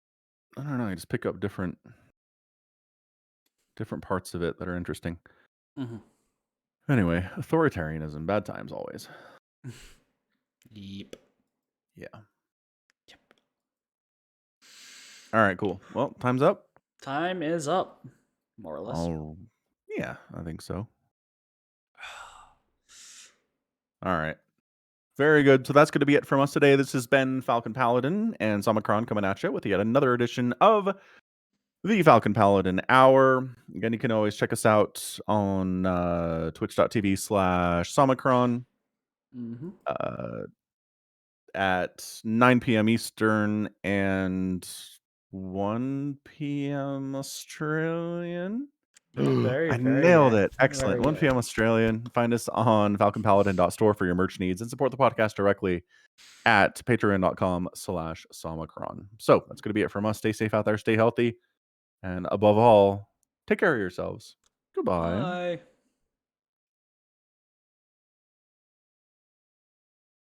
I don't know. You just pick up different parts of it that are interesting. Mm-hmm. Anyway, authoritarianism, bad times always. Yep. Yeah. Yep. All right, cool. Well, time's up. Time is up, more or less. Yeah, I think so. All right. Very good. So that's going to be it from us today. This has been Falcon Paladin and Somicron coming at you with yet another edition of the Falcon Paladin Hour. Again, you can always check us out on twitch.tv/Somicron Mm-hmm. at 9 p.m. Eastern and 1 p.m. Australian. Very, I very nailed good. it. Excellent. Very 1 good. p.m. Australian. Find us on falconpaladin.store for your merch needs and support the podcast directly at patreon.com/Somicron. So that's going to be it from us. Stay safe out there. Stay healthy. And above all, take care of yourselves. Goodbye. Bye.